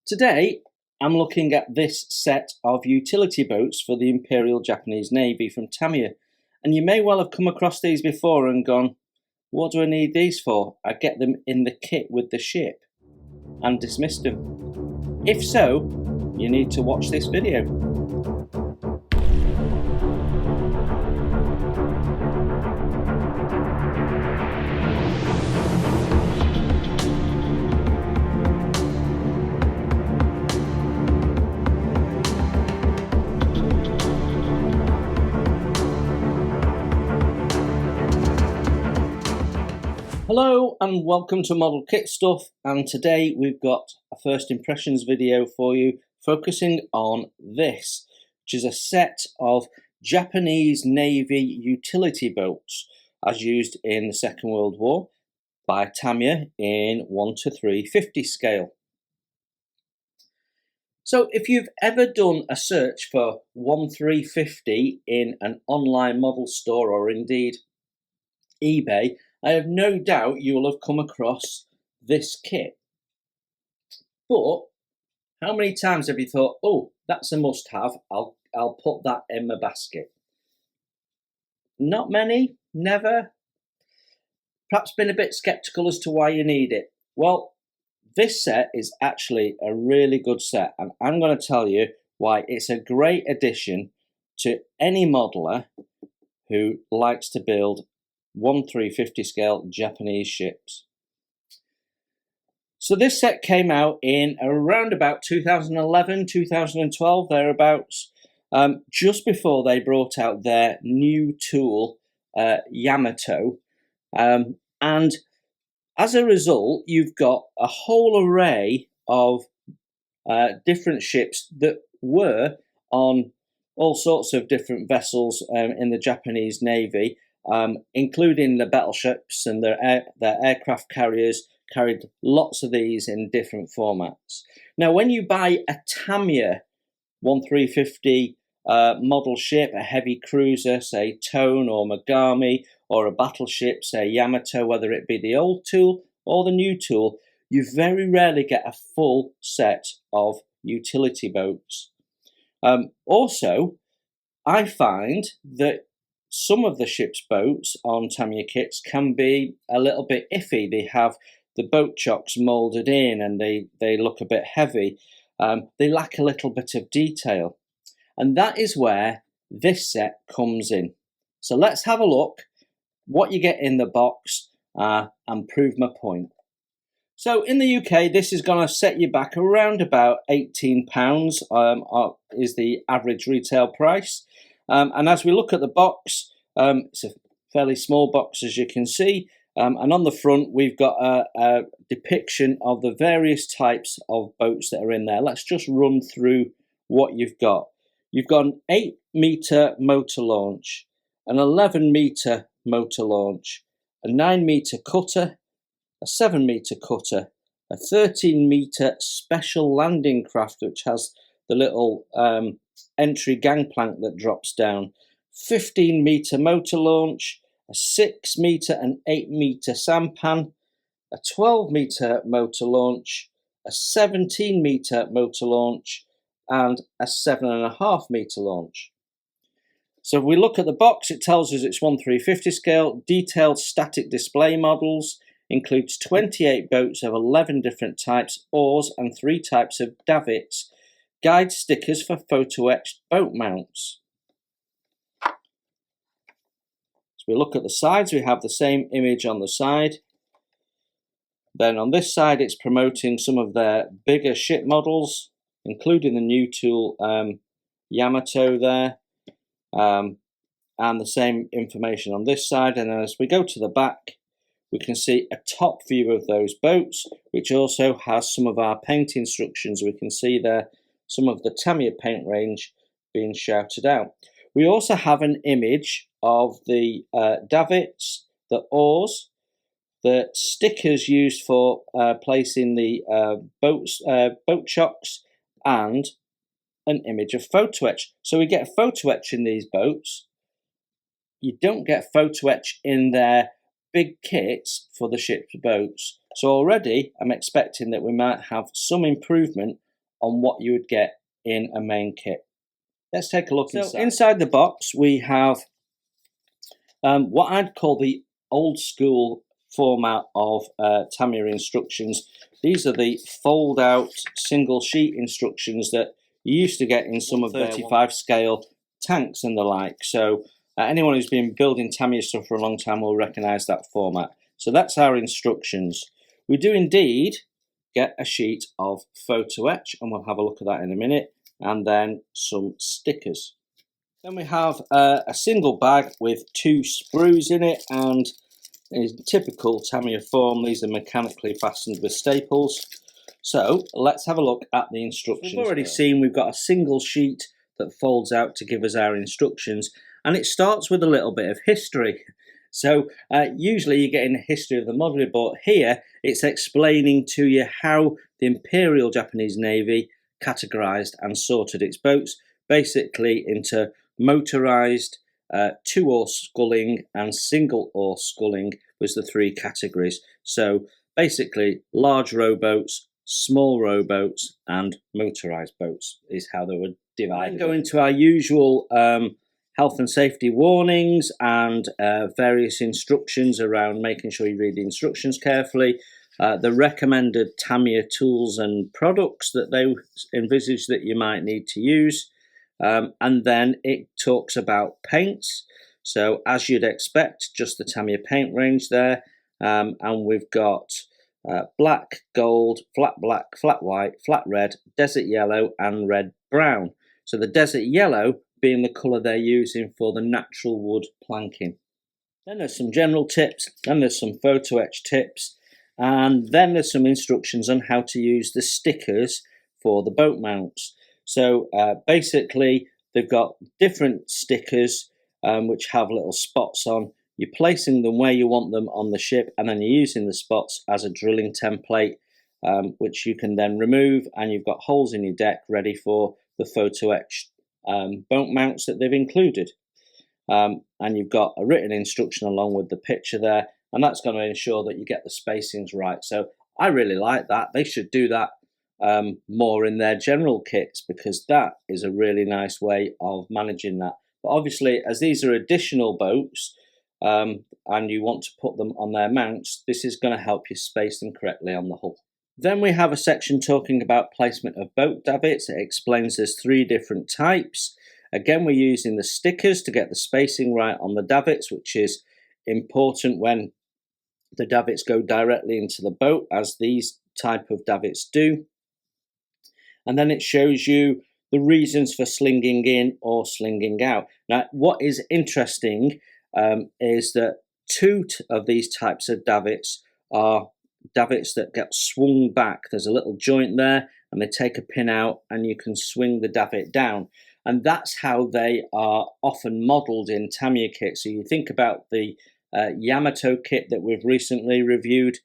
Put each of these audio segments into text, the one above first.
Today, I'm looking at this set of utility boats for the Imperial Japanese Navy from Tamiya. And you may well have come across these before and gone, what do I need these for? I get them in the kit with the ship, and dismissed them. If so, you need to watch this video. Hello and welcome to Model Kit Stuff, and today we've got a first impressions video for you focusing on this, which is a set of Japanese Navy utility boats as used in the Second World War by Tamiya in 1 to 350 scale. So if you've ever done a search for 1-350 in an online model store or indeed eBay, I have no doubt you will have come across this kit. But how many times have you thought, oh, that's a must-have, I'll put that in my basket? Not many? Never? Perhaps been a bit skeptical as to why you need it? Well, this set is actually a really good set, and I'm going to tell you why it's a great addition to any modeler who likes to build 1-350 scale Japanese ships. So this set came out in around about 2011, 2012, thereabouts, just before they brought out their new tool, Yamato. And as a result, you've got a whole array of different ships that were on all sorts of different vessels in the Japanese Navy, including the battleships and their aircraft carriers. Carried lots of these in different formats. Now, when you buy a Tamiya 1-350 model ship, a heavy cruiser, say Tone or Megami, or a battleship, say Yamato, whether it be the old tool or the new tool, you very rarely get a full set of utility boats. Also, I find that some of the ship's boats on Tamiya kits can be a little bit iffy. They have the boat chocks moulded in and they look a bit heavy. They lack a little bit of detail. And that is where this set comes in. So let's have a look what you get in the box and prove my point. So in the UK, this is going to set you back around about £18 is the average retail price. And as we look at the box, it's a fairly small box, as you can see. And on the front, we've got a depiction of the various types of boats that are in there. Let's just run through what you've got. You've got an 8-metre motor launch, an 11-metre motor launch, a 9-metre cutter, a 7-metre cutter, a 13-metre special landing craft, which has the little entry gangplank that drops down, 15-metre motor launch, a 6-metre and 8-metre sampan, a 12-metre motor launch, a 17-metre motor launch, and a 7.5-metre launch. So if we look at the box, it tells us it's 1-350 scale, detailed static display models, includes 28 boats of 11 different types, oars, and 3 types of davits, guide stickers for photo etched boat mounts. So we look at the sides, we have the same image on the side. Then on this side, it's promoting some of their bigger ship models, including the new tool Yamato there, and the same information on this side. And then as we go to the back, we can see a top view of those boats, which also has some of our paint instructions. We can see there some of the Tamiya paint range being shouted out. We also have an image of the davits, the oars, the stickers used for placing the boat chocks, and an image of photo etch. So we get a photo etch in these boats. You don't get photo etch in their big kits for the ship's boats. So already I'm expecting that we might have some improvement on what you would get in a main kit. Let's take a look inside. So inside the box we have what I'd call the old school format of Tamiya instructions. These are the fold out single sheet instructions that you used to get in some of 35 scale tanks and the like. So anyone who's been building Tamiya stuff for a long time will recognise that format. So that's our instructions. We do indeed get a sheet of photo etch, and we'll have a look at that in a minute, and then some stickers. Then we have a single bag with 2 sprues in it, and in typical Tamiya form, these are mechanically fastened with staples. So let's have a look at the instructions. We've already seen we've got a single sheet that folds out to give us our instructions, and it starts with a little bit of history. So usually you're getting a history of the model, but here it's explaining to you how the Imperial Japanese Navy categorized and sorted its boats, basically into motorized, 2-oar sculling and single-oar sculling was the 3 categories. So basically large rowboats, small rowboats and motorized boats is how they were divided. Then go into our usual health and safety warnings and various instructions around making sure you read the instructions carefully. The recommended Tamiya tools and products that they envisage that you might need to use. And then it talks about paints. So as you'd expect, just the Tamiya paint range there. And we've got black, gold, flat black, flat white, flat red, desert yellow and red brown. So the desert yellow being the colour they're using for the natural wood planking. Then there's some general tips, then there's some photo etch tips, and then there's some instructions on how to use the stickers for the boat mounts. So basically they've got different stickers which have little spots on. You're placing them where you want them on the ship, and then you're using the spots as a drilling template which you can then remove, and you've got holes in your deck ready for the photo etched boat mounts that they've included. And you've got a written instruction along with the picture there, and that's going to ensure that you get the spacings right. So I really like that. They should do that more in their general kits, because that is a really nice way of managing that. But obviously, as these are additional boats and you want to put them on their mounts, this is going to help you space them correctly on the hull. Then we have a section talking about placement of boat davits. It explains there's 3 different types. Again, we're using the stickers to get the spacing right on the davits, which is important when the davits go directly into the boat, as these type of davits do. And then it shows you the reasons for slinging in or slinging out. Now, what is interesting is that 2 of these types of davits are davits that get swung back. There's a little joint there, and they take a pin out and you can swing the davit down, and that's how they are often modelled in Tamiya kit. So you think about the Yamato kit that we've recently reviewed,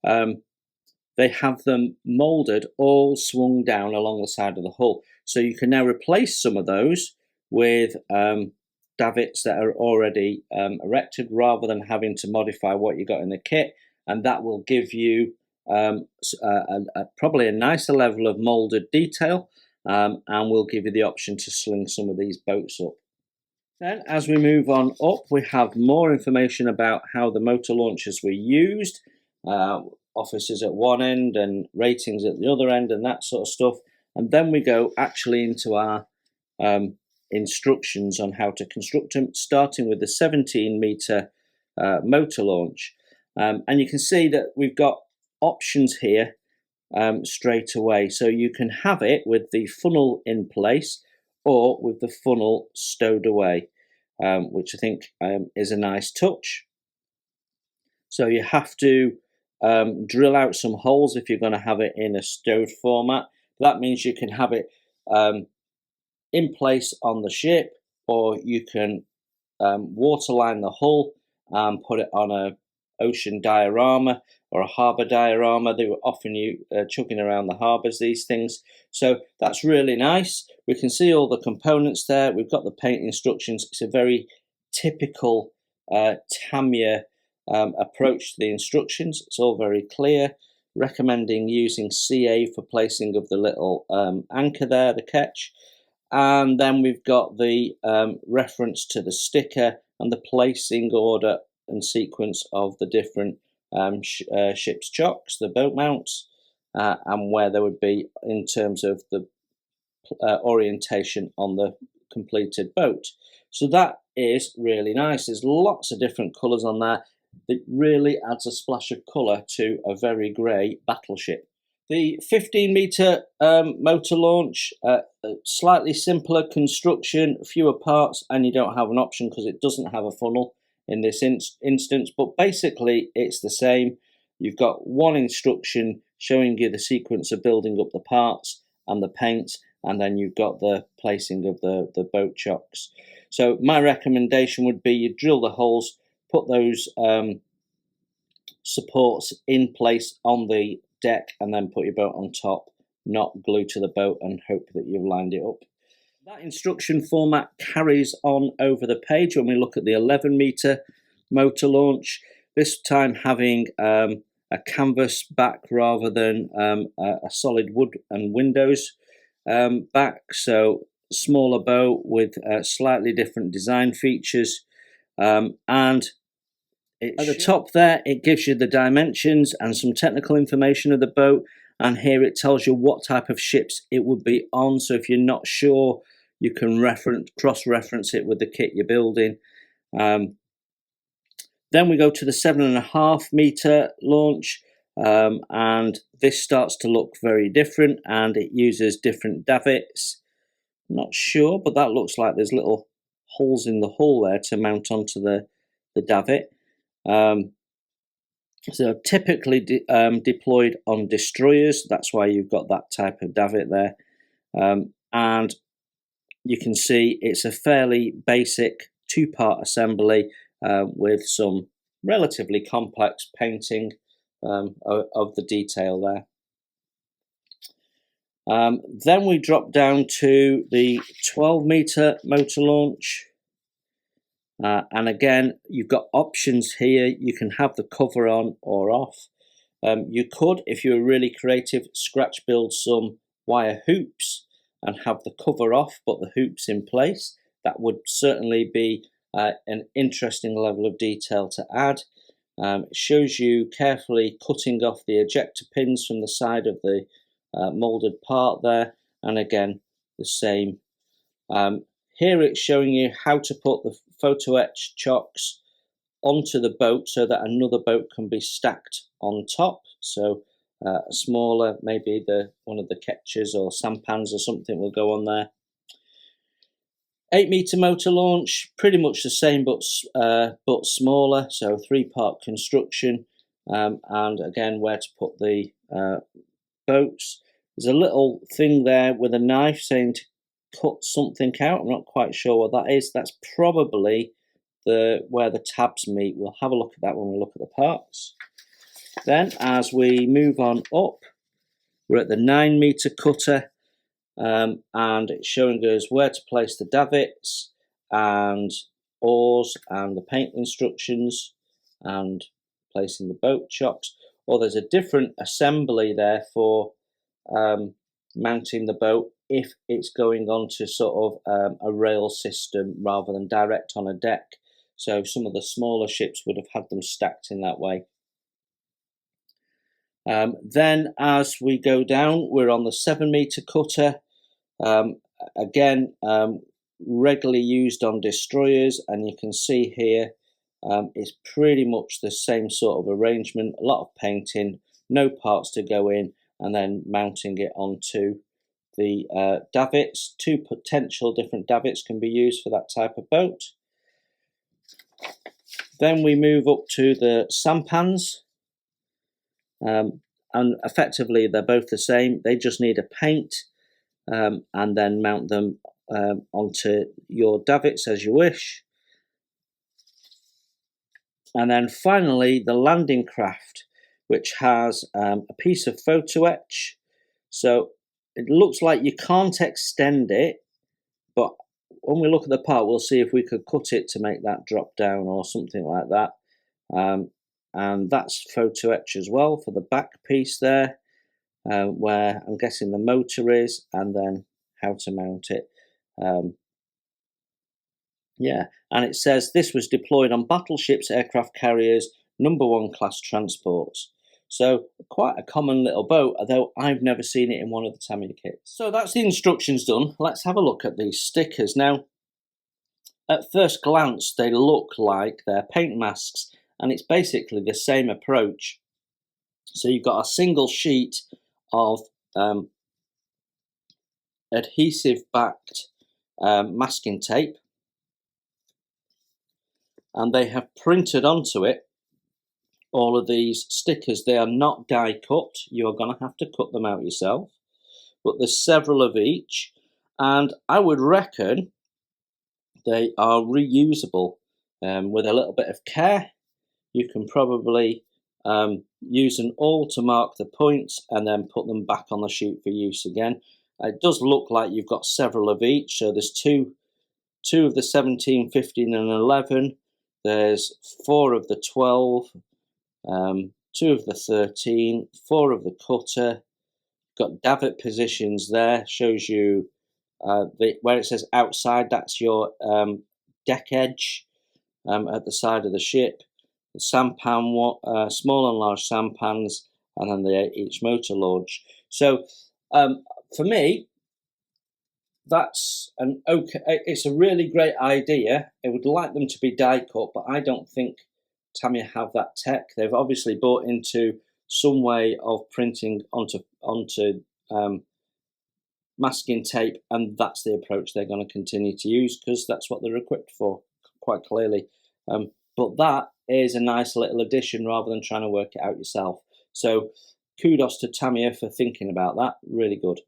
they have them moulded all swung down along the side of the hull. So you can now replace some of those with davits that are already erected, rather than having to modify what you got in the kit. And that will give you probably a nicer level of moulded detail, and will give you the option to sling some of these boats up. Then as we move on up, we have more information about how the motor launchers were used, officers at one end and ratings at the other end and that sort of stuff. And then we go actually into our instructions on how to construct them, starting with the 17-metre motor launch. And you can see that we've got options here straight away. So you can have it with the funnel in place or with the funnel stowed away, which I think is a nice touch. So you have to drill out some holes if you're going to have it in a stowed format. That means you can have it in place on the ship, or you can waterline the hull and put it on a ocean diorama or a harbour diorama. They were often chugging around the harbours, these things. So that's really nice. We can see all the components there. We've got the paint instructions. It's a very typical Tamiya approach to the instructions. It's all very clear. recommending using CA for placing of the little anchor there, the catch. And then we've got the reference to the sticker and the placing order and sequence of the different ship's chocks, the boat mounts, and where they would be in terms of the orientation on the completed boat. So that is really nice. There's lots of different colours on there. It really adds a splash of colour to a very grey battleship. The 15-metre motor launch, slightly simpler construction, fewer parts, and you don't have an option because it doesn't have a funnel in this instance, but basically it's the same. You've got one instruction showing you the sequence of building up the parts and the paint, and then you've got the placing of the boat chocks. So my recommendation would be you drill the holes, put those supports in place on the deck, and then put your boat on top, not glue to the boat and hope that you've lined it up. That instruction format carries on over the page when we look at the 11-metre motor launch, this time having a canvas back rather than a solid wood and windows back, so smaller boat with slightly different design features, and at the top there it gives you the dimensions and some technical information of the boat, and here it tells you what type of ships it would be on, so if you're not sure you can cross-reference it with the kit you're building. Then we go to the 7.5-metre launch, and this starts to look very different, and it uses different davits. Not sure, but that looks like there's little holes in the hull there to mount onto the davit. So typically deployed on destroyers, that's why you've got that type of davit there. And you can see it's a fairly basic two-part assembly with some relatively complex painting of the detail there. Then we drop down to the 12-metre motor launch. And again, you've got options here. You can have the cover on or off. You could, if you were really creative, scratch build some wire hoops and have the cover off but the hoops in place. That would certainly be an interesting level of detail to add. It shows you carefully cutting off the ejector pins from the side of the moulded part there, and again the same. Here it's showing you how to put the photo etch chocks onto the boat so that another boat can be stacked on top. So a smaller, maybe one of the catches or sampans or something will go on there. 8-metre motor launch, pretty much the same but smaller, so 3-part construction, and again where to put the boats. There's a little thing there with a knife saying to cut something out. I'm not quite sure what that is. That's probably where the tabs meet. We'll have a look at that when we look at the parts. Then as we move on up, we're at the 9-metre cutter, and it's showing us where to place the davits and oars and the paint instructions and placing the boat chocks. Or there's a different assembly there for mounting the boat if it's going onto sort of a rail system rather than direct on a deck. So some of the smaller ships would have had them stacked in that way. Then as we go down, we're on the 7-metre cutter. Again, regularly used on destroyers, and you can see here it's pretty much the same sort of arrangement, a lot of painting, no parts to go in, and then mounting it onto the davits. 2 potential different davits can be used for that type of boat. Then we move up to the sampans, and effectively they're both the same. They just need a paint, and then mount them onto your davits as you wish. And then finally the landing craft, which has a piece of photo etch. So it looks like you can't extend it, but when we look at the part, we'll see if we could cut it to make that drop down or something like that. and that's photo etch as well for the back piece there, where I'm guessing the motor is, and then how to mount it. Yeah, and it says this was deployed on battleships, aircraft carriers, #1 class transports. So quite a common little boat, although I've never seen it in one of the Tamiya kits. So that's the instructions done. Let's have a look at these stickers. Now, at first glance, they look like they're paint masks, and it's basically the same approach. So you've got a single sheet of adhesive-backed masking tape, and they have printed onto it all of these stickers. They are not die cut. You're going to have to cut them out yourself, but there's several of each, and I would reckon they are reusable. With a little bit of care, you can probably use an awl to mark the points and then put them back on the sheet for use again. It does look like you've got several of each, so there's two of the 17, 15 and 11, there's 4 of the 12, 2 of the 13, 4 of the cutter. Got davit positions there, shows you where it says outside, that's your deck edge at the side of the ship. The sampan, small and large sampans, and then each motor launch. So for me, that's it's a really great idea. I would like them to be die cut, but I don't think Tamiya have that tech. They've obviously bought into some way of printing onto masking tape, and that's the approach they're going to continue to use because that's what they're equipped for, quite clearly. But that is a nice little addition rather than trying to work it out yourself. So kudos to Tamiya for thinking about that. Really good.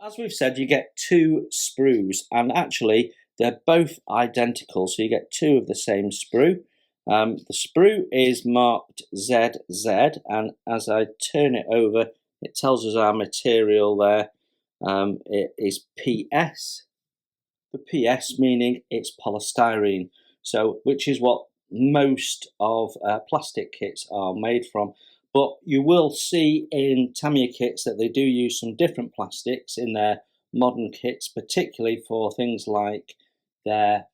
As we've said, you get 2 sprues, and actually they're both identical, so you get 2 of the same sprue. The sprue is marked ZZ, and as I turn it over, it tells us our material there. It is PS. The PS meaning it's polystyrene, so which is what most of plastic kits are made from. But you will see in Tamiya kits that they do use some different plastics in their modern kits, particularly for things like their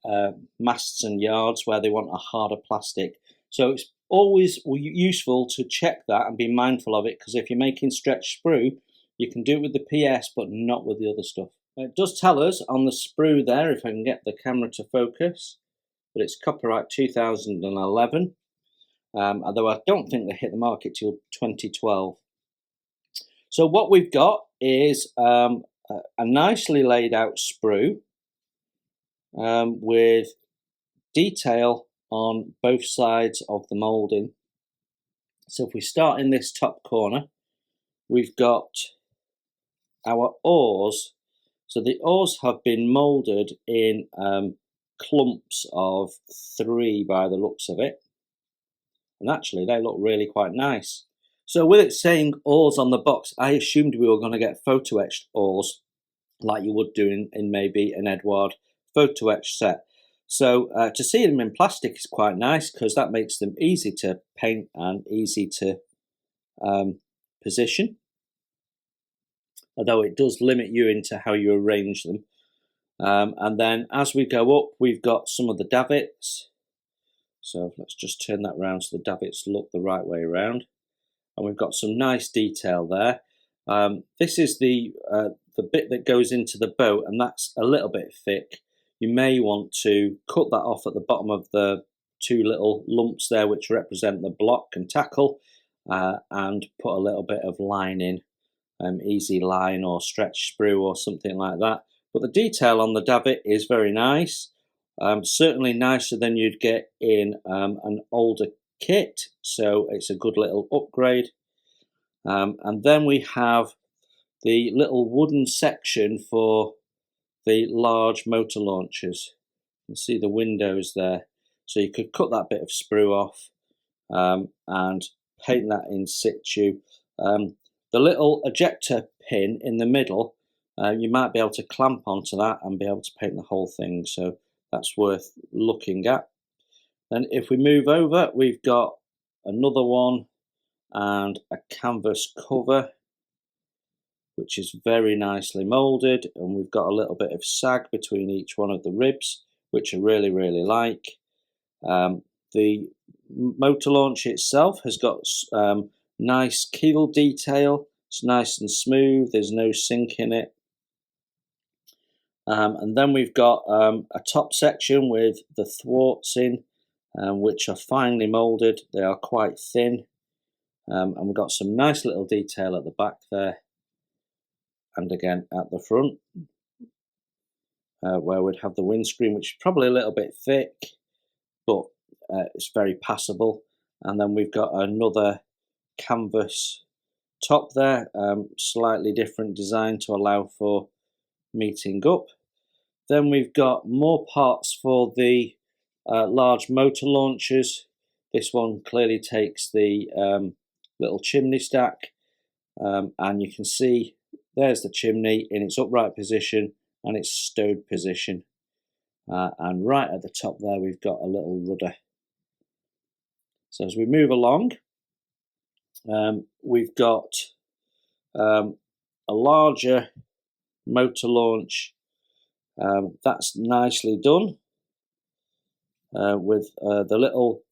masts and yards where they want a harder plastic. So it's always useful to check that and be mindful of it, because if you're making stretch sprue, you can do it with the PS but not with the other stuff. It does tell us on the sprue there, if I can get the camera to focus, that it's copyright 2011. Although I don't think they hit the market till 2012. So what we've got is a nicely laid out sprue with detail on both sides of the moulding. So if we start in this top corner, we've got our oars. So the oars have been moulded in clumps of 3 by the looks of it. And actually they look really quite nice. So with it saying oars on the box, I assumed we were going to get photo etched oars like you would do in maybe an Edward photo etch set. So to see them in plastic is quite nice, because that makes them easy to paint and easy to position, although it does limit you into how you arrange them. And then as we go up, we've got some of the davits. So let's just turn that around so the davits look the right way around. And we've got some nice detail there. This is the bit that goes into the boat, and that's a little bit thick. You may want to cut that off at the bottom of the 2 little lumps there, which represent the block and tackle, and put a little bit of line in, easy line or stretch sprue or something like that. But the detail on the davit is very nice. Certainly nicer than you'd get in an older kit, so it's a good little upgrade. And then we have the little wooden section for the large motor launchers. You can see the windows there, so you could cut that bit of sprue off and paint that in situ. The little ejector pin in the middle, you might be able to clamp onto that and be able to paint the whole thing, so that's worth looking at. And if we move over, we've got another one and a canvas cover, which is very nicely moulded, and we've got a little bit of sag between each one of the ribs, which I really, really like. The motor launch itself has got nice keel detail. It's nice and smooth, there's no sink in it. And then we've got a top section with the thwarts in, which are finely moulded. They are quite thin. And we've got some nice little detail at the back there. And again at the front, where we'd have the windscreen, which is probably a little bit thick, but it's very passable. And then we've got another canvas top there, slightly different design to allow for meeting up. Then we've got more parts for the large motor launchers. This one clearly takes the little chimney stack, and you can see there's the chimney in its upright position and its stowed position. And right at the top there we've got a little rudder. So as we move along, we've got a larger motor launch. That's nicely done with the little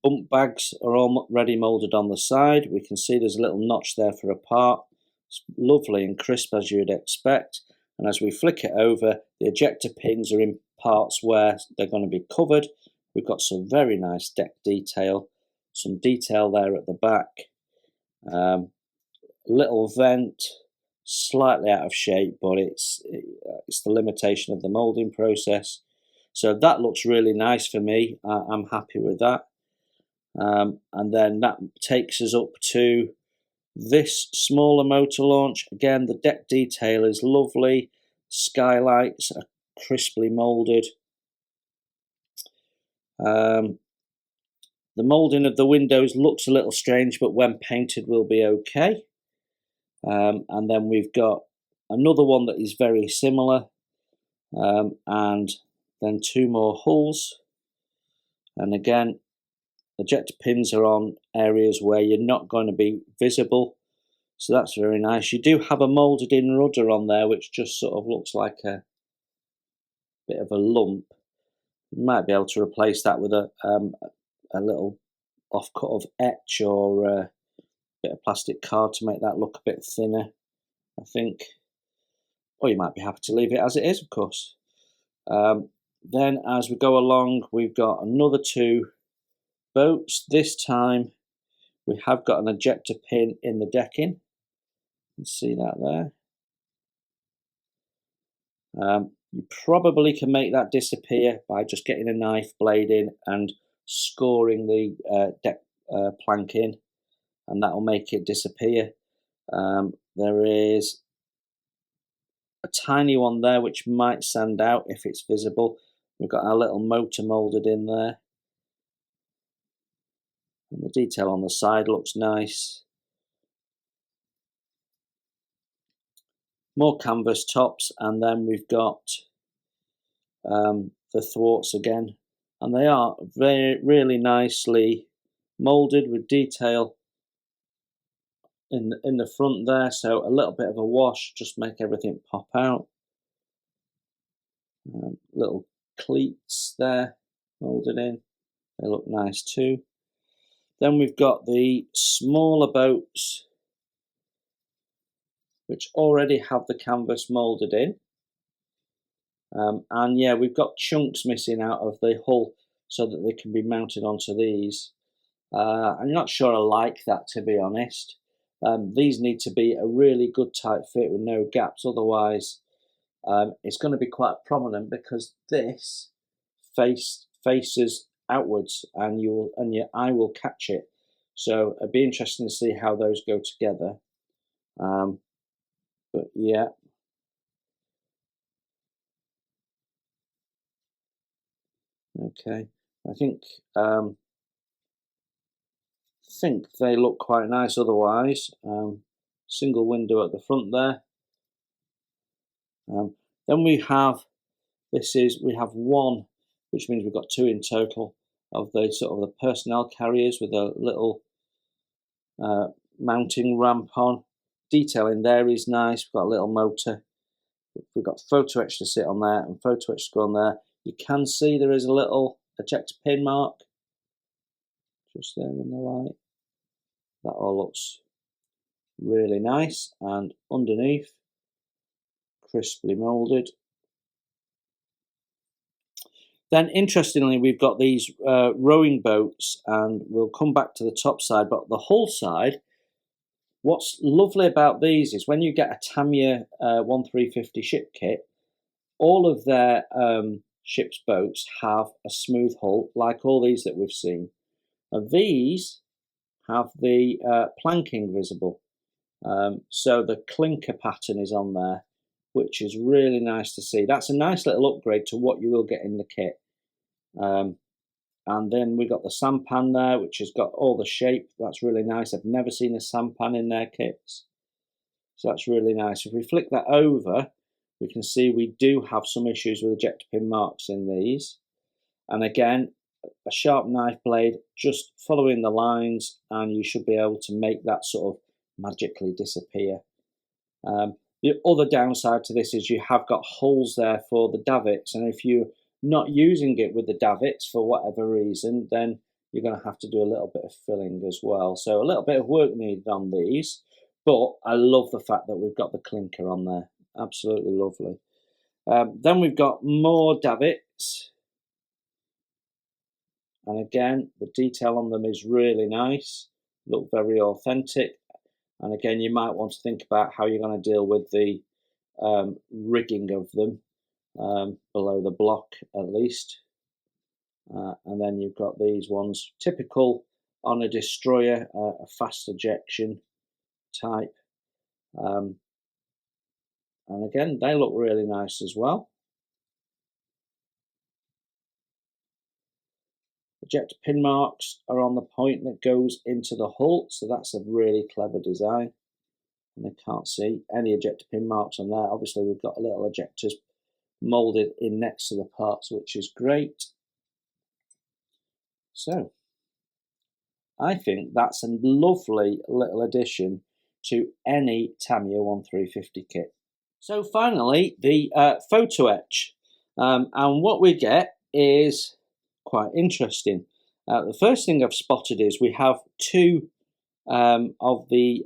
bump bags are already moulded on the side. We can see there's a little notch there for a part. It's lovely and crisp as you would expect. And as we flick it over, the ejector pins are in parts where they're going to be covered. We've got some very nice deck detail, some detail there at the back. Little vent, slightly out of shape, but it's the limitation of the moulding process. So that looks really nice for me. I'm happy with that. And then that takes us up to this smaller motor launch. Again, the deck detail is lovely. Skylights are crisply moulded. The moulding of the windows looks a little strange, but when painted will be okay. And then we've got another one that is very similar, and then two more hulls. And again, ejector pins are on areas where you're not going to be visible, so that's very nice. You do have a moulded in rudder on there, which just sort of looks like a bit of a lump. You might be able to replace that with a little off-cut of etch or a bit of plastic card to make that look a bit thinner, I think. Or you might be happy to leave it as it is, of course. Then as we go along, we've got another two boats. This time we have got an ejector pin in the decking. You can see that there. You probably can make that disappear by just getting a knife blade in and scoring the deck plank in, and that will make it disappear. There is a tiny one there which might stand out if it's visible. We've got our little motor moulded in there, and the detail on the side looks nice. More canvas tops, and then we've got the thwarts again, and they are really nicely moulded with detail in the front there, so a little bit of a wash just make everything pop out. Little cleats there moulded in, they look nice too. Then we've got the smaller boats which already have the canvas moulded in, and yeah, we've got chunks missing out of the hull so that they can be mounted onto these. I'm not sure I like that, to be honest. These need to be a really good tight fit with no gaps, otherwise it's going to be quite prominent, because this faces outwards and your eye will catch it. So it'd be interesting to see how those go together. But yeah, okay, I think they look quite nice otherwise. Single window at the front there. Then we have one, which means we've got two in total, of the sort of the personnel carriers with a little mounting ramp on. Detailing there is nice. We've got a little motor. We've got photo etch to sit on there and photo etch to go on there. You can see there is a little ejector pin mark just there in the light. That all looks really nice, and underneath, crisply moulded. Then interestingly, we've got these rowing boats, and we'll come back to the top side, but the hull side, what's lovely about these is when you get a Tamiya 1350 ship kit, all of their ship's boats have a smooth hull, like all these that we've seen. And these have the planking visible. So the clinker pattern is on there, which is really nice to see. That's a nice little upgrade to what you will get in the kit. And then we've got the sampan there, which has got all the shape. That's really nice. I've never seen a sampan in their kits. So that's really nice. If we flick that over, we can see we do have some issues with ejector pin marks in these. And again, a sharp knife blade, just following the lines, and you should be able to make that sort of magically disappear. The other downside to this is you have got holes there for the davits, and if you're not using it with the davits for whatever reason, then you're going to have to do a little bit of filling as well. So a little bit of work needed on these, but I love the fact that we've got the clinker on there. Absolutely lovely. Then we've got more davits, and again, the detail on them is really nice, look very authentic. And again, you might want to think about how you're going to deal with the rigging of them below the block at least. And then you've got these ones, typical on a destroyer, a fast ejection type. And again, they look really nice as well. Ejector pin marks are on the point that goes into the hull, so that's a really clever design. And I can't see any ejector pin marks on there. Obviously, we've got a little ejectors moulded in next to the parts, which is great. So I think that's a lovely little addition to any Tamiya 1350 kit. So finally, the photo etch, and what we get is quite interesting. The first thing I've spotted is we have two of the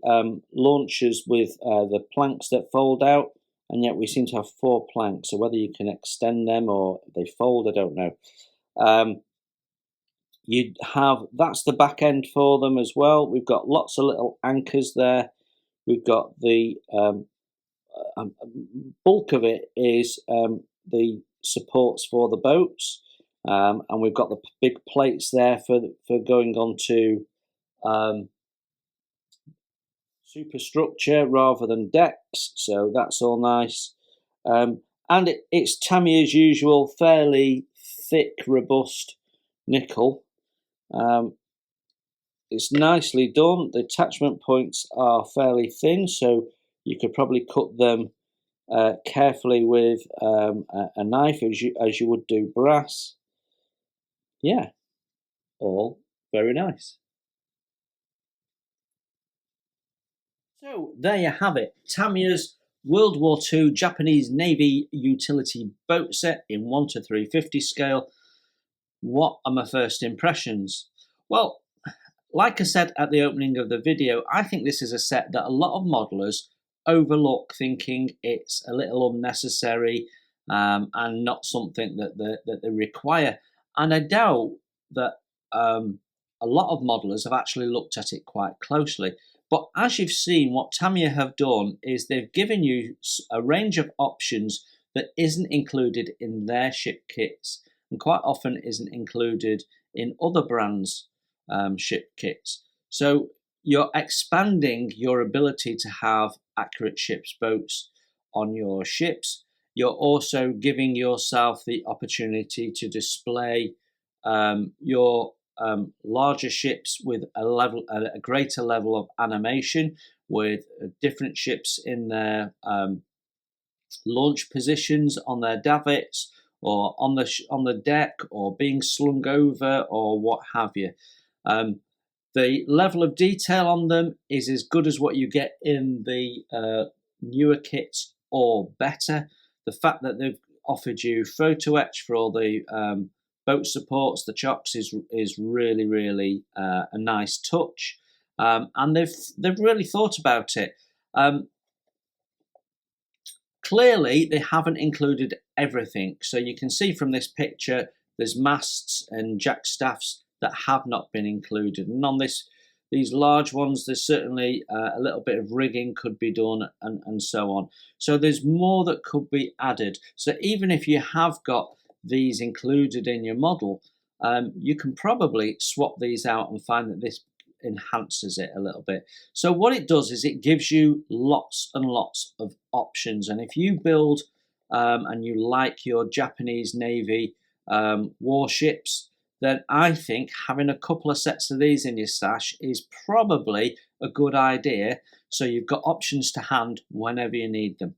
launchers with the planks that fold out, and yet we seem to have 4 planks. So whether you can extend them or they fold, I don't know. You have, that's the back end for them as well. We've got lots of little anchors there. We've got the bulk of it is the supports for the boats, and we've got the big plates there for going on to superstructure rather than decks, so that's all nice. And it's Tamiya's usual fairly thick, robust nickel. It's nicely done. The attachment points are fairly thin, so you could probably cut them carefully with a knife as you would do brass. Yeah, all very nice. So there you have it, Tamiya's World War II Japanese Navy utility boat set in 1:350 scale. What are my first impressions? Well, like I said at the opening of the video, I think this is a set that a lot of modelers overlook, thinking it's a little unnecessary and not something that they require. And I doubt that a lot of modelers have actually looked at it quite closely. But as you've seen, what Tamiya have done is they've given you a range of options that isn't included in their ship kits, and quite often isn't included in other brands' ship kits. So you're expanding your ability to have accurate ship's boats on your ships. You're also giving yourself the opportunity to display your larger ships with a greater level of animation, with different ships in their launch positions on their davits, or on the deck, or being slung over, or what have you. The level of detail on them is as good as what you get in the newer kits, or better. The fact that they've offered you photo etch for all the boat supports, the chocks, is really, really a nice touch, and they've really thought about it. Clearly, they haven't included everything. So you can see from this picture, there's masts and jackstaffs that have not been included. And on these large ones, there's certainly a little bit of rigging could be done, and so on. So there's more that could be added. So even if you have got these included in your model, you can probably swap these out and find that this enhances it a little bit. So what it does is it gives you lots and lots of options, and if you build and you like your Japanese Navy warships, then I think having a couple of sets of these in your stash is probably a good idea, so you've got options to hand whenever you need them.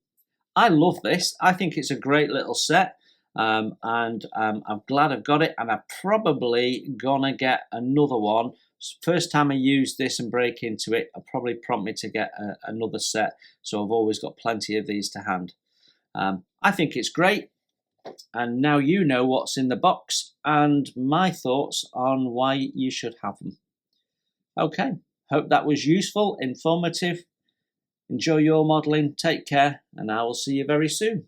I love this. I think it's a great little set, and I'm glad I've got it, and I'm probably gonna get another one. First time I use this and break into it, I'll probably prompt me to get another set, so I've always got plenty of these to hand. I think it's great, and now you know what's in the box and my thoughts on why you should have them. Okay, hope that was useful, informative. Enjoy your modelling, take care, and I will see you very soon.